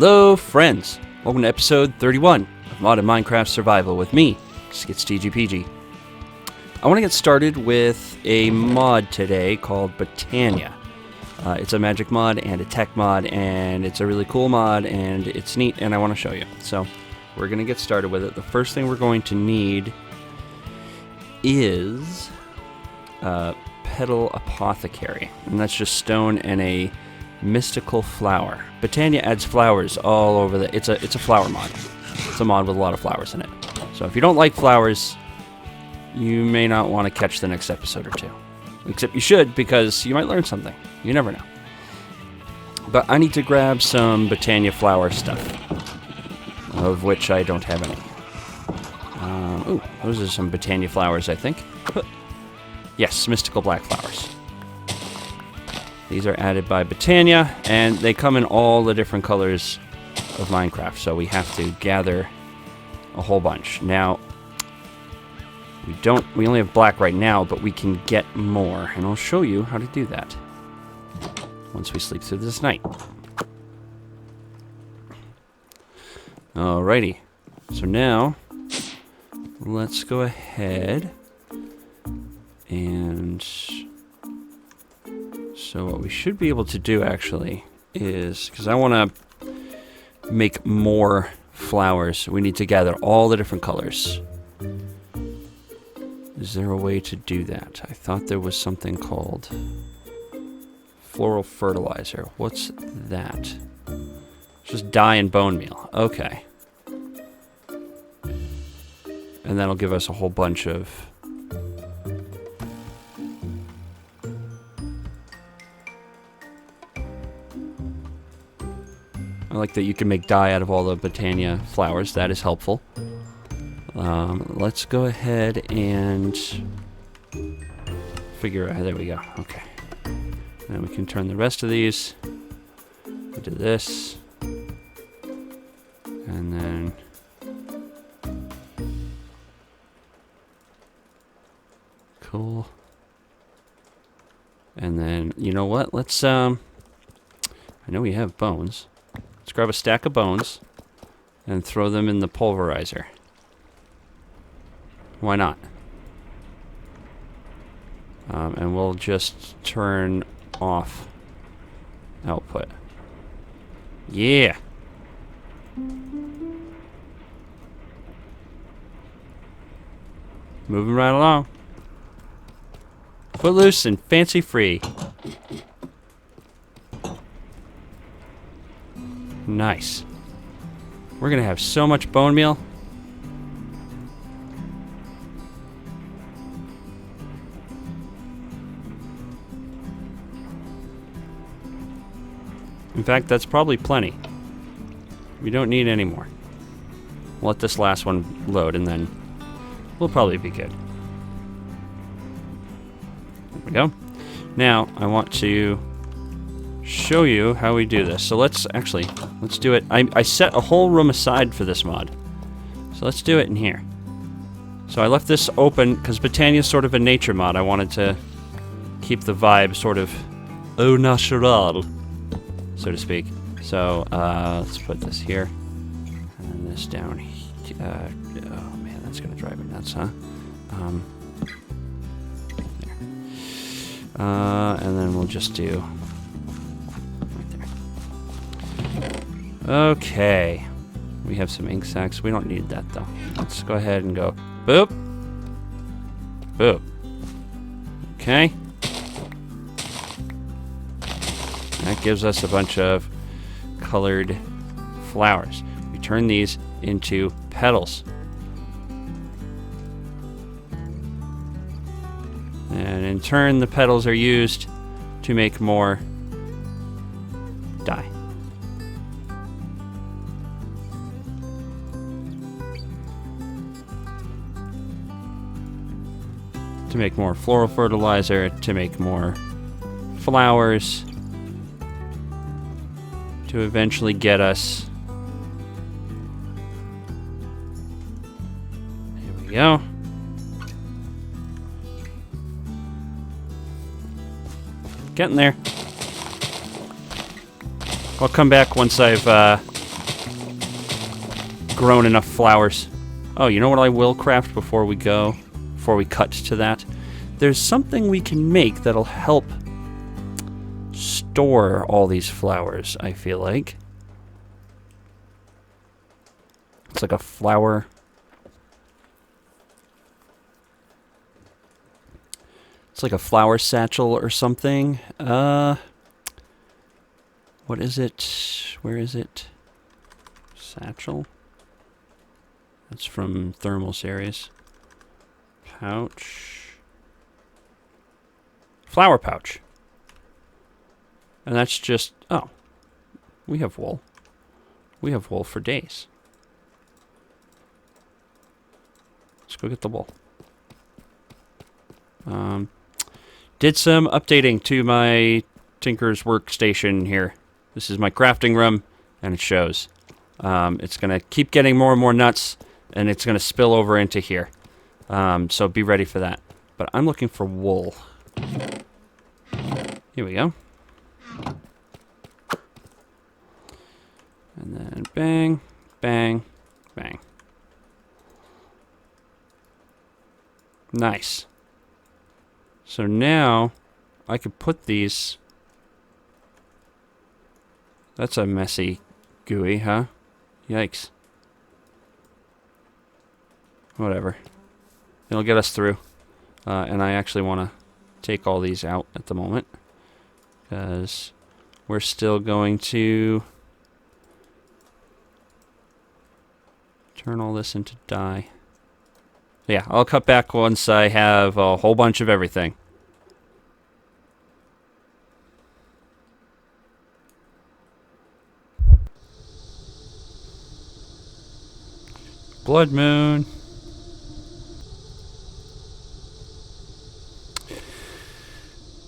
Hello friends! Welcome to episode 31 of Modded Minecraft Survival with me, SkitzTGPG. I want to get started with a mod today called Botania. It's a magic mod and a tech mod, and it's a really cool mod, and it's neat, and I want to show you. So, we're going to get started with it. The first thing we're going to need is Petal Apothecary, and that's just stone and a mystical flower. Botania adds flowers all over the... It's a flower mod. It's a mod with a lot of flowers in it. So if you don't like flowers, you may not want to catch the next episode or two. Except you should, because you might learn something. You never know. But I need to grab some Botania flower stuff, of which I don't have any. Ooh, those are some Botania flowers, I think. Yes, mystical black flowers. These are added by Botania, and they come in all the different colors of Minecraft, so we have to gather a whole bunch. Now, we only have black right now, but we can get more, and I'll show you how to do that once we sleep through this night. Alrighty, so now let's go ahead and... So what we should be able to do, actually, is, because I want to make more flowers, we need to gather all the different colors. Is there a way to do that? I thought there was something called floral fertilizer. What's that? Just dye and bone meal. Okay. And that'll give us a whole bunch of... I like that you can make dye out of all the Botania flowers. That is helpful. Let's go ahead and figure out... There we go. Okay. And then we can turn the rest of these into this. And then... Cool. And then, you know what? Let's, I know we have bones. Let's grab a stack of bones and throw them in the pulverizer. Why not? And we'll just turn off output. Yeah! Moving right along. Footloose and fancy free. Nice. We're gonna have so much bone meal. In fact, that's probably plenty. We don't need any more. We'll let this last one load, and then we'll probably be good. There we go. Now, I want to show you how we do this. So let's do it. I set a whole room aside for this mod. So let's do it in here. So I left this open because Botania is sort of a nature mod. I wanted to keep the vibe sort of au natural, so to speak. So let's put this here and this down here. Oh man, that's gonna drive me nuts, huh? There. And then we'll just do okay. We have some ink sacs. We don't need that, though. Let's go ahead and go boop. Boop. Okay. That gives us a bunch of colored flowers. We turn these into petals. And in turn, the petals are used to make more dye. To make more floral fertilizer, to make more flowers, to eventually get us... There we go. Getting there. I'll come back once I've grown enough flowers. Oh, you know what I will craft before we go? Before we cut to that? There's something we can make that'll help store all these flowers, I feel like. It's like a flower. It's like a flower satchel or something. What is it? Where is it? Satchel? That's from thermal series. Pouch. Flower pouch. And that's just, oh, we have wool. We have wool for days. Let's go get the wool. Did some updating to my Tinker's workstation here. This is my crafting room, and it shows. It's going to keep getting more and more nuts, and it's going to spill over into here. So be ready for that. But I'm looking for wool. Here we go. And then bang, bang, bang. Nice. So now I could put these. That's a messy GUI, huh? Yikes. Whatever. It'll get us through. And I actually want to take all these out at the moment, because we're still going to turn all this into dye. Yeah, I'll cut back once I have a whole bunch of everything. Blood moon.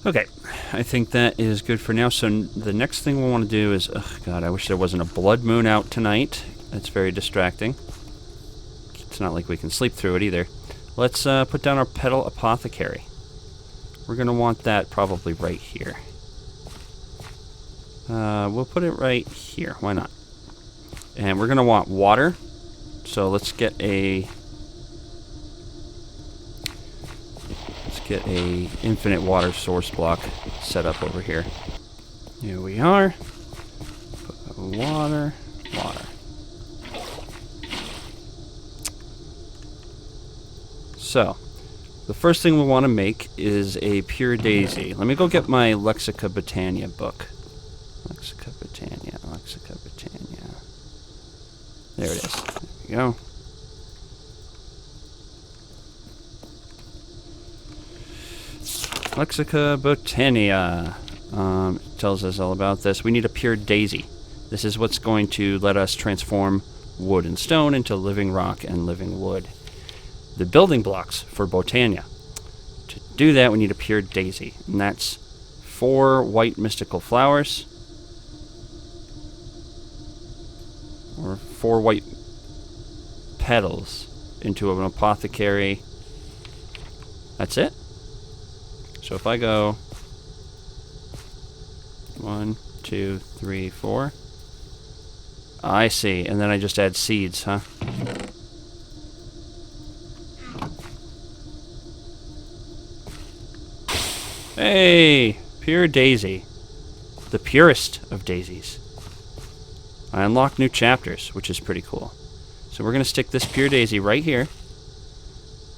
Okay, I think that is good for now. So the next thing we want to do is, oh god, I wish there wasn't a blood moon out tonight. That's very distracting. It's not like we can sleep through it either. Let's put down our petal apothecary. We're going to want that probably right here. We'll put it right here. Why not? And we're going to want water. So let's get a infinite water source block set up over here. Here we are. Put water. So, the first thing we want to make is a pure daisy. Let me go get my Lexica Botania book. Lexica Botania. There it is. There we go. Lexica Botania. It tells us all about this. We need a pure daisy. This is what's going to let us transform wood and stone into living rock and living wood. The building blocks for Botania. To do that, we need a pure daisy, and that's 4 white mystical flowers, or 4 white petals into an apothecary. That's it. So if I go 1, 2, 3, 4, I see, and then I just add seeds, huh? Hey, pure daisy. The purest of daisies. I unlock new chapters, which is pretty cool. So we're going to stick this pure daisy right here.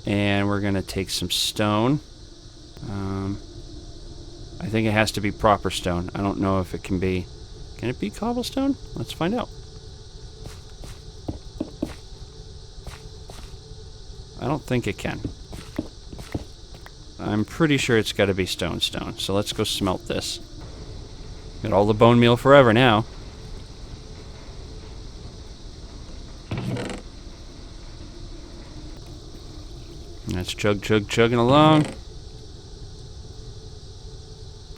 And we're going to take some stone. I think it has to be proper stone. I don't know if it can be... Can it be cobblestone? Let's find out. I don't think it can. I'm pretty sure it's got to be stone. So let's go smelt this. Got all the bone meal forever now. That's chugging along.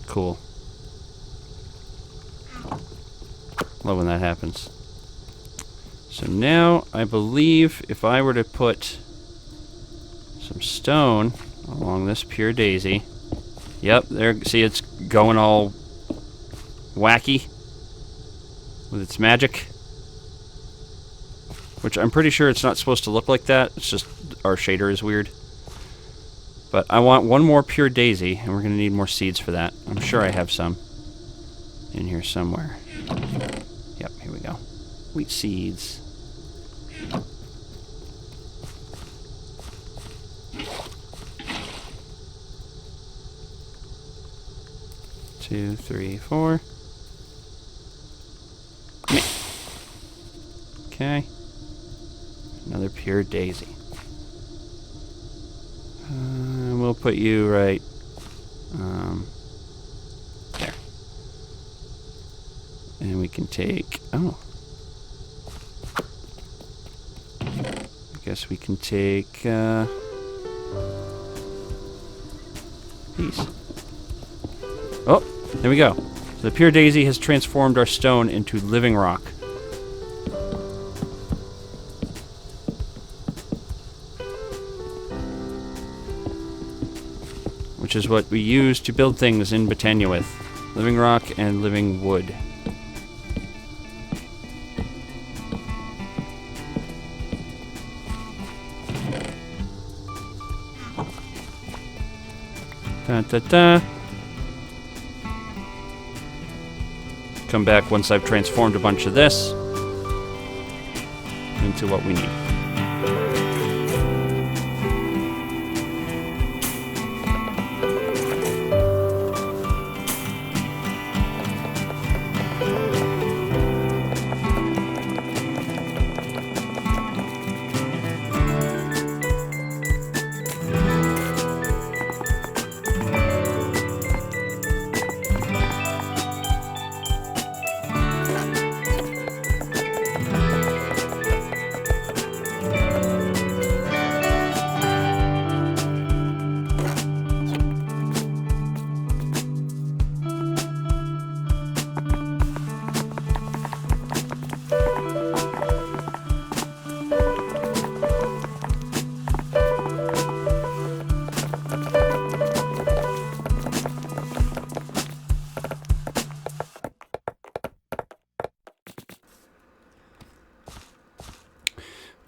Cool. Love when that happens. So now, I believe if I were to put some stone along this pure daisy. Yep, there, see, it's going all wacky with its magic. which I'm pretty sure it's not supposed to look like that. It's just our shader is weird. But I want one more pure daisy, and we're going to need more seeds for that. I'm sure I have some in here somewhere. Yep, here we go. Wheat seeds. Two, three, four. Okay. Another pure daisy. We'll put you right there. And we can take... Oh. I guess we can take these. Oh, there we go. So the pure daisy has transformed our stone into living rock. Which is what we use to build things in Botania with. Living rock and living wood. Da, da, da. Come back once I've transformed a bunch of this into what we need.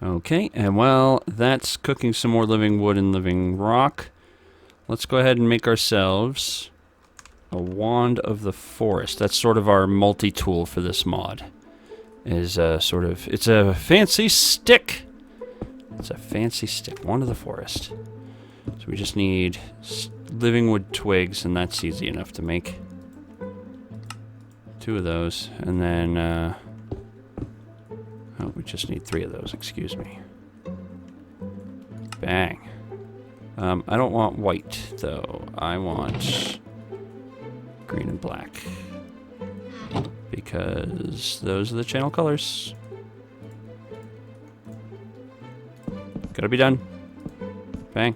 Okay, and while that's cooking some more living wood and living rock, let's go ahead and make ourselves a wand of the forest. That's sort of our multi-tool for this mod. It's a fancy stick. It's a fancy stick, wand of the forest. So we just need living wood twigs, and that's easy enough to make. 2 of those, and then oh, we just need 3 of those, excuse me. Bang. I don't want white, though. I want green and black. Because those are the channel colors. Gotta be done. Bang.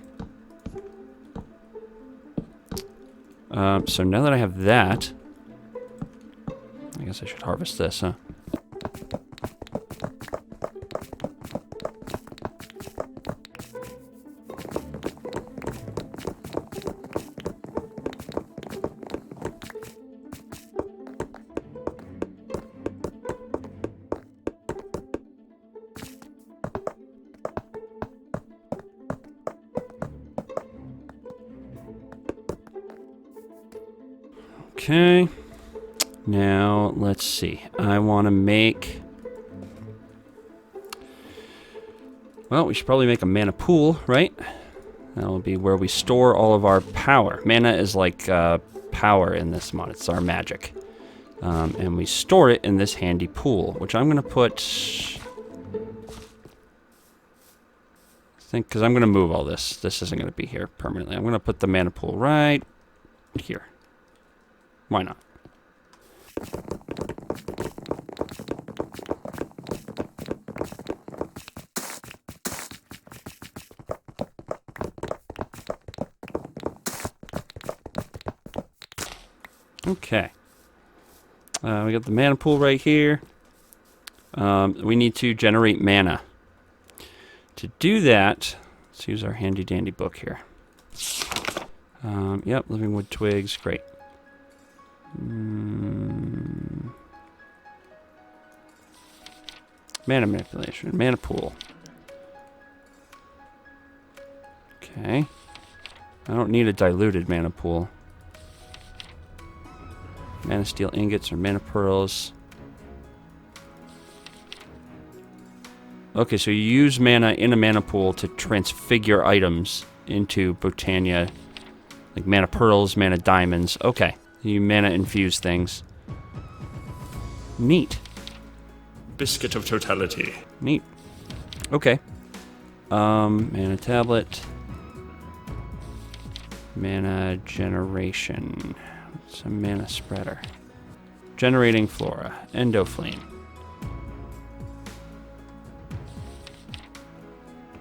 So now that I have that, I guess I should harvest this, huh? Okay, now let's see. I want to make... Well, we should probably make a mana pool, right? That'll be where we store all of our power. Mana is like power in this mod. It's our magic. And we store it in this handy pool, which I'm going to put... because I'm going to move all this. This isn't going to be here permanently. I'm going to put the mana pool right here. Why not? Okay. We got the mana pool right here. We need to generate mana. To do that, let's use our handy dandy book here. Yep, living wood twigs, great. Mana manipulation. Mana pool. Okay. I don't need a diluted mana pool. Mana steel ingots or mana pearls. Okay, so you use mana in a mana pool to transfigure items into Botania. Like mana pearls, mana diamonds. Okay. You mana infuse things. Neat. Biscuit of totality. Neat. Okay. Mana tablet. Mana generation. Some mana spreader. Generating flora. Endoflame.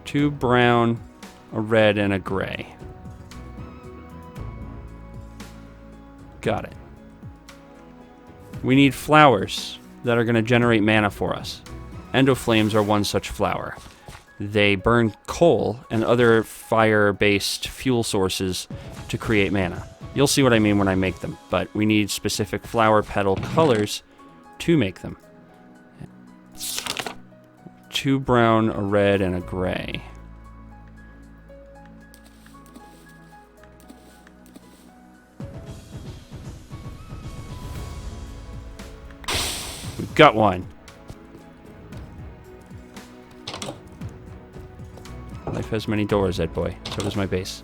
2 brown, a red, and a gray. Got it. We need flowers that are going to generate mana for us. Endoflames are one such flower. They burn coal and other fire-based fuel sources to create mana. You'll see what I mean when I make them, but we need specific flower petal colors to make them. 2 brown, a red, and a gray. We've got one. Life has many doors, Ed boy. So does my base.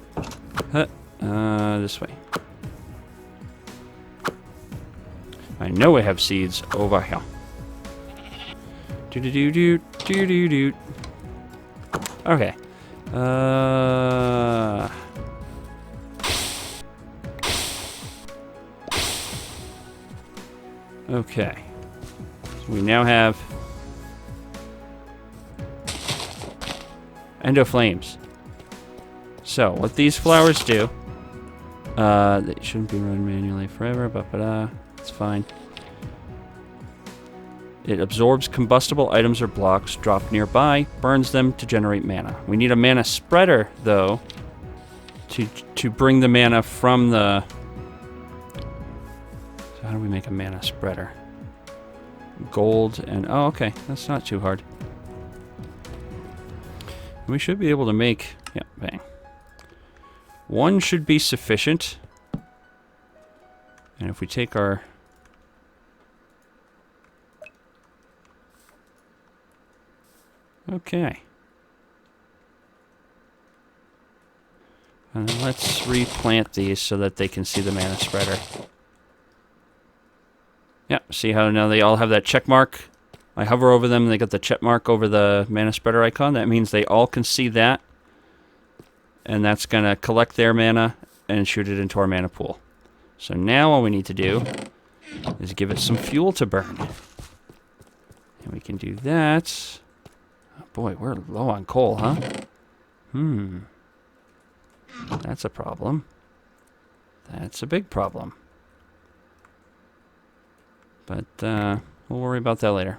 This way. I know I have seeds over here. Do-do-do-do. Okay. Okay. So we now have Endoflames. So, what these flowers do, they shouldn't be run manually forever, but it's fine. It absorbs combustible items or blocks dropped nearby, burns them to generate mana. We need a mana spreader, though, to bring the mana from the... So how do we make a mana spreader? Gold and... Oh, okay. That's not too hard. We should be able to make... Yeah, bang. 1 should be sufficient. And if we take our... Okay. And then let's replant these so that they can see the mana spreader. Yeah, see how now they all have that check mark? I hover over them and they got the check mark over the mana spreader icon. That means they all can see that. And that's going to collect their mana and shoot it into our mana pool. So now all we need to do is give it some fuel to burn. And we can do that. Oh boy, we're low on coal, huh? That's a problem. That's a big problem. But we'll worry about that later.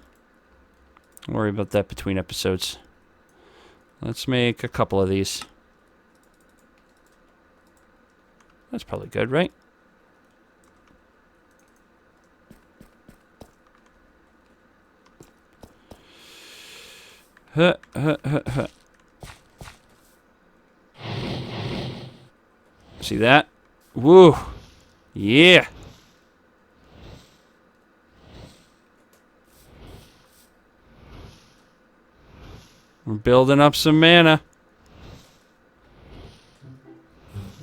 We'll worry about that between episodes. Let's make a couple of these. That's probably good, right? See that? Woo! Yeah! We're building up some mana.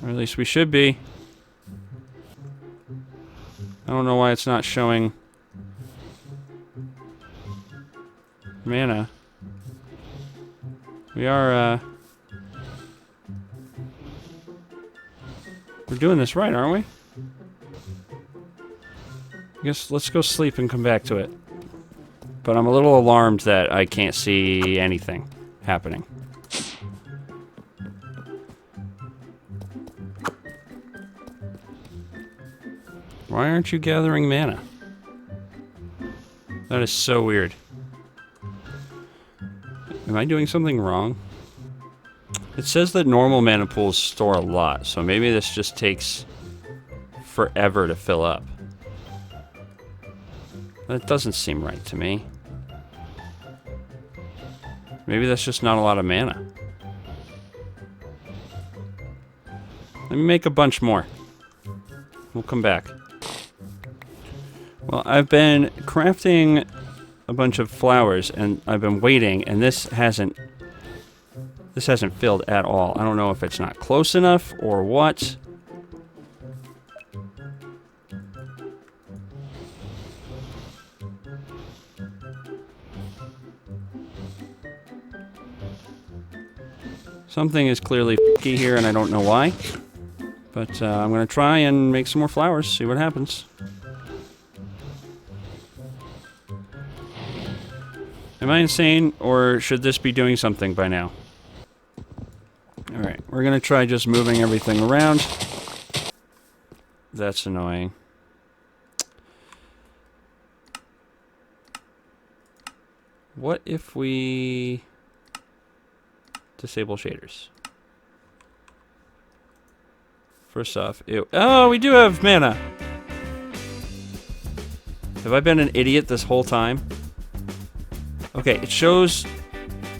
Or at least we should be. I don't know why it's not showing mana. We are, we're doing this right, aren't we? I guess let's go sleep and come back to it. But I'm a little alarmed that I can't see anything happening. Why aren't you gathering mana? That is so weird. Am I doing something wrong? It says that normal mana pools store a lot, so maybe this just takes forever to fill up. That doesn't seem right to me. Maybe that's just not a lot of mana. Let me make a bunch more. We'll come back. Well, I've been crafting a bunch of flowers, and I've been waiting, and this hasn't filled at all. I don't know if it's not close enough or what. Something is clearly f***y here, and I don't know why. But I'm going to try and make some more flowers, see what happens. Am I insane, or should this be doing something by now? Alright, we're going to try just moving everything around. That's annoying. What if we disable shaders? First off, ew. Oh, we do have mana! Have I been an idiot this whole time? Okay, it shows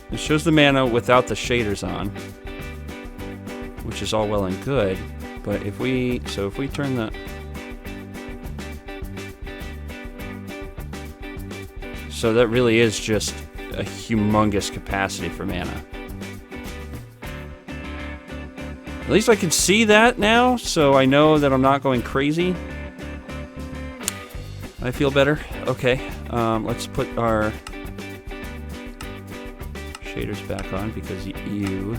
the mana without the shaders on, which is all well and good, but if we turn the... So that really is just a humongous capacity for mana. At least I can see that now, so I know that I'm not going crazy. I feel better. Okay, let's put our shaders back on because you...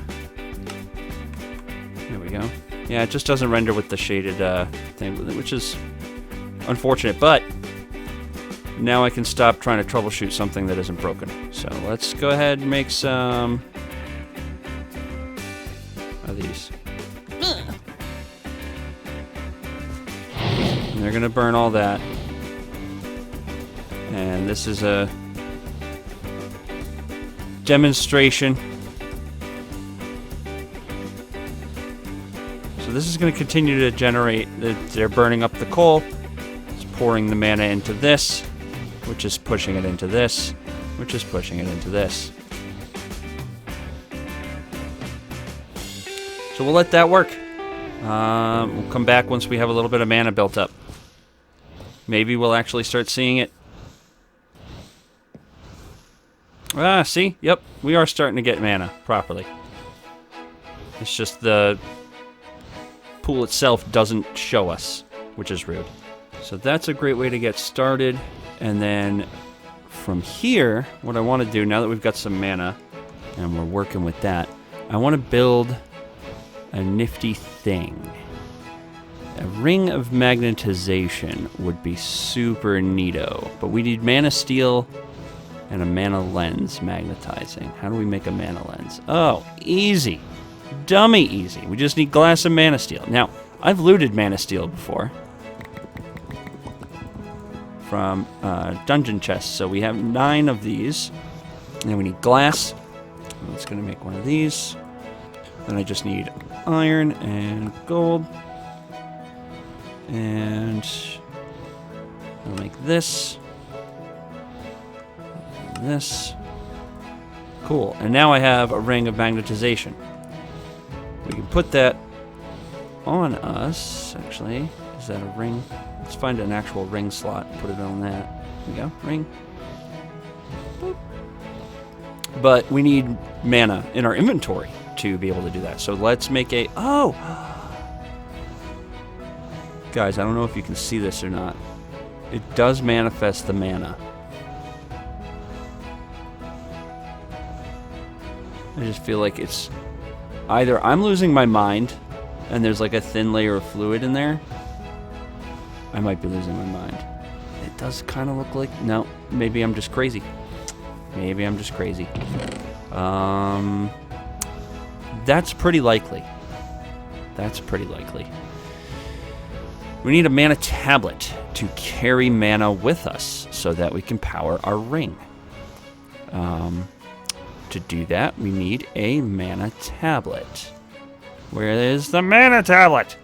There we go. Yeah, it just doesn't render with the shaded thing, which is unfortunate, but now I can stop trying to troubleshoot something that isn't broken. So let's go ahead and make some of these. And they're gonna burn all that. And this is a demonstration. So this is going to continue to generate. They're burning up the coal. It's pouring the mana into this, which is pushing it into this, which is pushing it into this. So we'll let that work. We'll come back once we have a little bit of mana built up. Maybe we'll actually start seeing it. Ah, see? Yep, we are starting to get mana properly. It's just the pool itself doesn't show us, which is rude. So that's a great way to get started. And then from here, what I want to do, now that we've got some mana, and we're working with that, I want to build a nifty thing. A ring of magnetization would be super neato, but we need mana steel and a mana lens magnetizing. How do we make a mana lens? Oh, easy. Dummy easy. We just need glass and mana steel. Now, I've looted mana steel before from dungeon chests, so we have 9 of these. And then we need glass. I'm just going to make one of these. Then I just need iron and gold. And I'll make this. And this. Cool. And now I have a ring of magnetization. We can put that on us. Actually, is that a ring? Let's find an actual ring slot and put it on that. There we go. Ring. Boop. But we need mana in our inventory to be able to do that. So let's make a... Oh! Guys, I don't know if you can see this or not. It does manifest the mana. I just feel like it's either I'm losing my mind and there's like a thin layer of fluid in there. I might be losing my mind. It does kind of look like... No, maybe I'm just crazy. Maybe I'm just crazy. That's pretty likely. That's pretty likely. We need a mana tablet to carry mana with us so that we can power our ring. To do that, we need a mana tablet. Where is the mana tablet?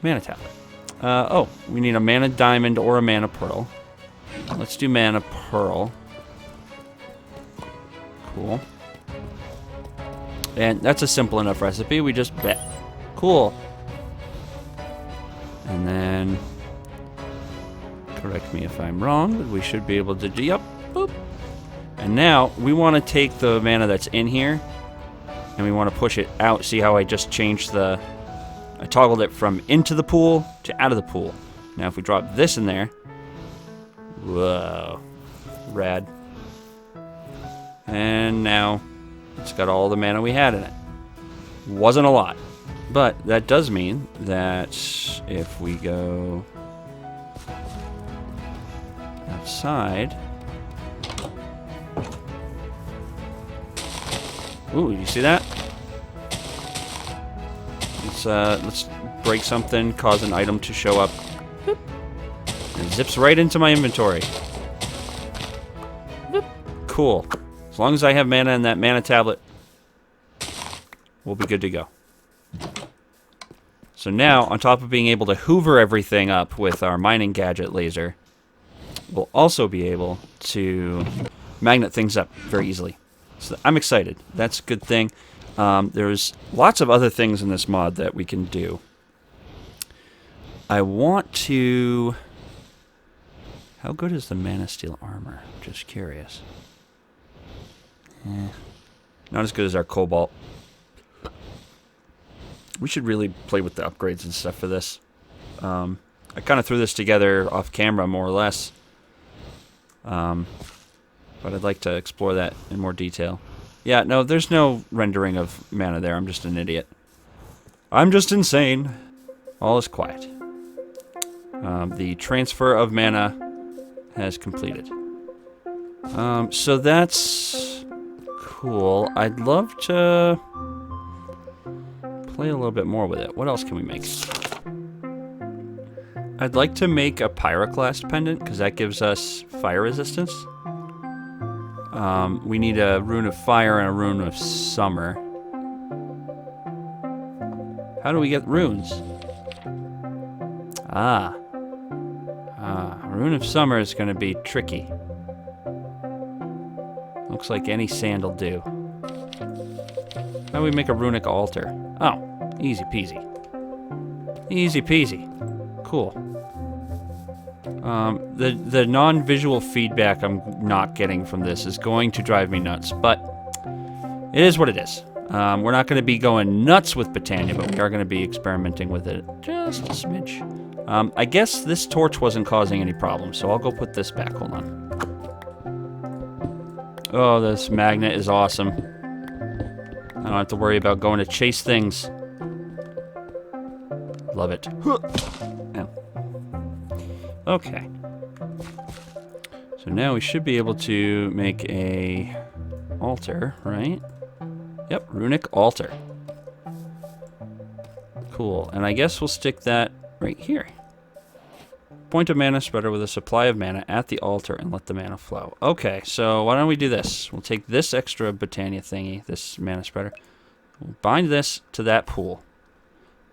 Mana tablet. Oh, we need a mana diamond or a mana pearl. Let's do mana pearl. Cool. And that's a simple enough recipe. We just bet. Cool. And then, correct me if I'm wrong, but we should be able to do, yep, boop. And now we want to take the mana that's in here and we want to push it out. See how I just changed I toggled it from into the pool to out of the pool. Now if we drop this in there, whoa, rad. And now it's got all the mana we had in it. Wasn't a lot, but that does mean that if we go outside, ooh, you see that? Let's break something, cause an item to show up. Boop. And it zips right into my inventory. Boop. Cool. As long as I have mana in that mana tablet, we'll be good to go. So now, on top of being able to hoover everything up with our mining gadget laser, we'll also be able to magnet things up very easily. So I'm excited. That's a good thing. There's lots of other things in this mod that we can do. I want to... How good is the Mana Steel armor? Just curious. Not as good as our Cobalt. We should really play with the upgrades and stuff for this. I kind of threw this together off camera, more or less. But I'd like to explore that in more detail. Yeah, no, there's no rendering of mana there. I'm just an idiot. I'm just insane. All is quiet. The transfer of mana has completed. So that's cool. I'd love to play a little bit more with it. What else can we make? I'd like to make a Pyroclast pendant, because that gives us fire resistance. We need a rune of fire and a rune of summer. How do we get runes? Rune of summer is going to be tricky. Looks like any sand will do. How do we make a runic altar? Oh, easy peasy. Easy peasy. Cool. The non-visual feedback I'm not getting from this is going to drive me nuts, but it is what it is. We're not going to be going nuts with Botania, but we are going to be experimenting with it just a smidge. I guess this torch wasn't causing any problems, so I'll go put this back. Hold on. Oh, this magnet is awesome. I don't have to worry about going to chase things. Love it. Ow. Okay. So now we should be able to make a altar, right? Yep, runic altar. Cool. And I guess we'll stick that right here. Point of mana spreader with a supply of mana at the altar and let the mana flow. Okay, so why don't we do this? We'll take this extra Botania thingy, this mana spreader. We'll bind this to that pool.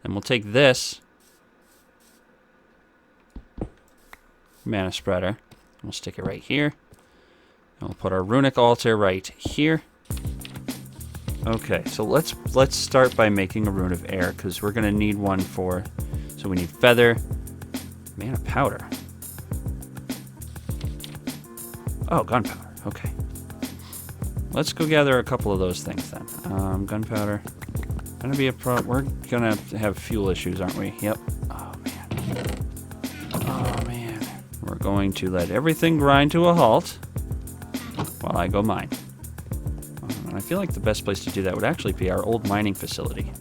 And we'll take this mana spreader. And we'll stick it right here. And we'll put our runic altar right here. Okay, so let's start by making a rune of air, because we're going to need one for... So we need feather, mana powder. Oh, gunpowder. Okay. Let's go gather a couple of those things then. Gunpowder. Gonna be a we're gonna have fuel issues, aren't we? Yep. Oh man. Oh man. We're going to let everything grind to a halt while I go mine. And I feel like the best place to do that would actually be our old mining facility.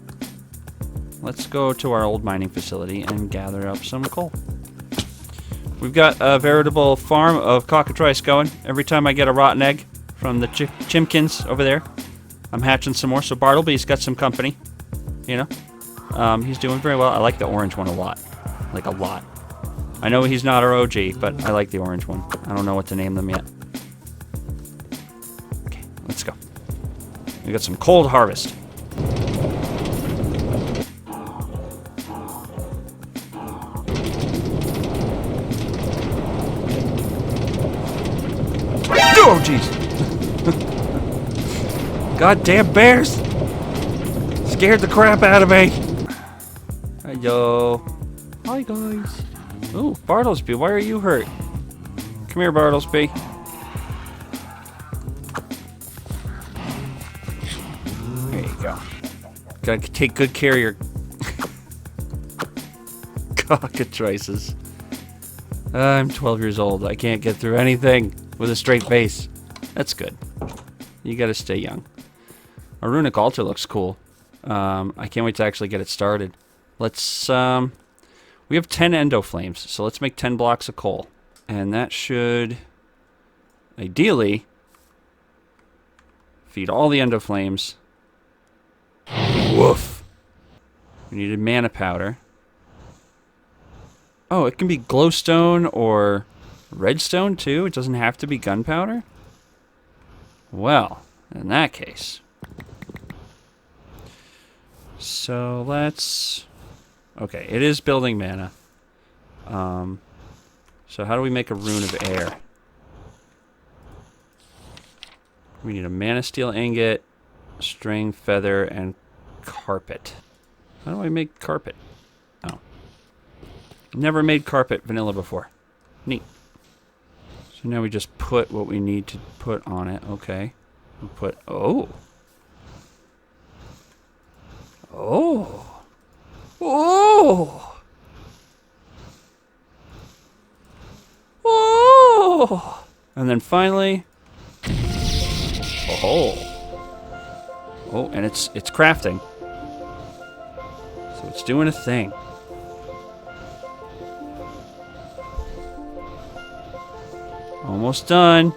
Let's go to our old mining facility and gather up some coal. We've got a veritable farm of cockatrice going. Every time I get a rotten egg from the chimkins over there, I'm hatching some more. So Bartleby's got some company, you know. He's doing very well. I like the orange one a lot. Like a lot. I know he's not our OG, but I like the orange one. I don't know what to name them yet. Okay, let's go. We got some cold harvest. Oh, jeez. Goddamn bears! Scared the crap out of me. Hello. Hi, guys. Ooh, Bartlesby, why are you hurt? Come here, Bartlesby. There you go. Gotta take good care of your cockatrices. I'm 12 years old. I can't get through anything with a straight face. That's good. You gotta stay young. Our runic altar looks cool. I can't wait to actually get it started. Let's, we have 10 endo flames, so let's make 10 blocks of coal. And that should, ideally, feed all the endo flames. Woof! We needed mana powder. Oh, it can be glowstone or redstone too? It doesn't have to be gunpowder? Well, in that case. So let's... Okay, it is building mana. So how do we make a rune of air? We need a mana steel ingot, string, feather, and carpet. How do I make carpet? Oh. Never made carpet vanilla before. Neat. So now we just put what we need to put on it. Okay. We'll put... Oh! Oh! Oh! Oh! And then finally... Oh! Oh, and it's crafting. So it's doing a thing. Almost done.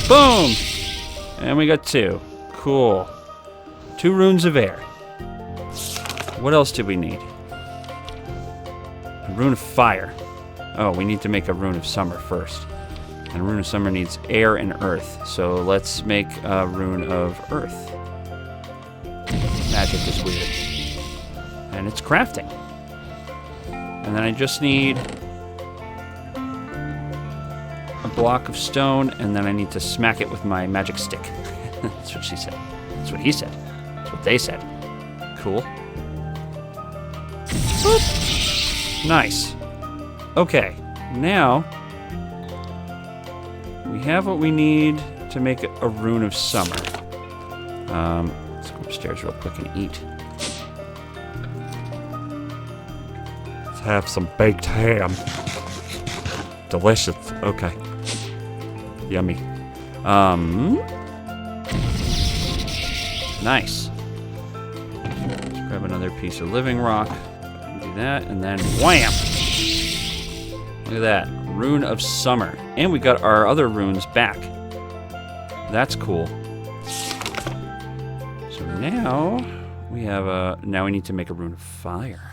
Boom! And we got 2. Cool. 2 runes of air. What else do we need? A rune of fire. Oh, we need to make a rune of summer first. And a rune of summer needs air and earth. So let's make a rune of earth. Magic is weird. And it's crafting. And then I just need a block of stone, and then I need to smack it with my magic stick. That's what she said. That's what he said. That's what they said. Cool. Boop. Nice. Okay, now we have what we need to make a rune of summer. Let's go upstairs real quick and eat. Let's have some baked ham. Delicious. Okay. Yummy. Nice. Let's grab another piece of living rock. Do that, and then wham! Look at that. Rune of Summer. And we got our other runes back. That's cool. So now we have now we need to make a rune of fire.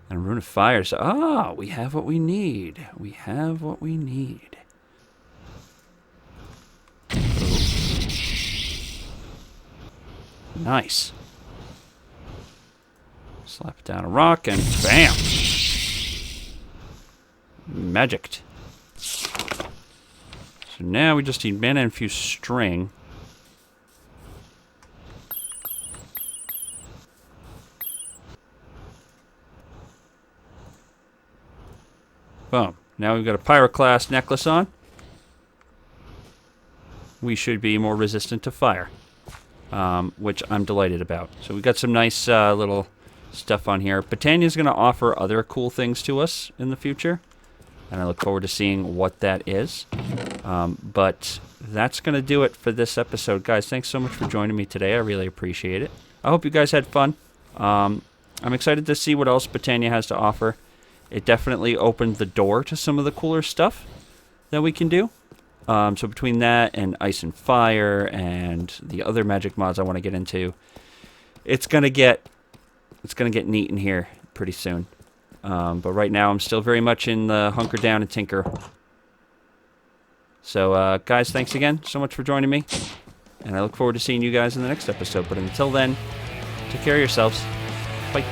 And a rune of fire. So, we have what we need. We have what we need. Nice. Slap it down a rock and bam! Magicked. So now we just need mana infused string. Boom. Now we've got a pyroclast necklace on. We should be more resistant to fire. Which I'm delighted about. So we got some nice little stuff on here. Botania's going to offer other cool things to us in the future. And I look forward to seeing what that is. But that's going to do it for this episode. Guys, thanks so much for joining me today. I really appreciate it. I hope you guys had fun. I'm excited to see what else Botania has to offer. It definitely opened the door to some of the cooler stuff that we can do. So between that and Ice and Fire and the other magic mods I want to get into, it's gonna get neat in here pretty soon. But right now I'm still very much in the hunker down and tinker. So guys, thanks again so much for joining me, and I look forward to seeing you guys in the next episode. But until then, take care of yourselves. Bye.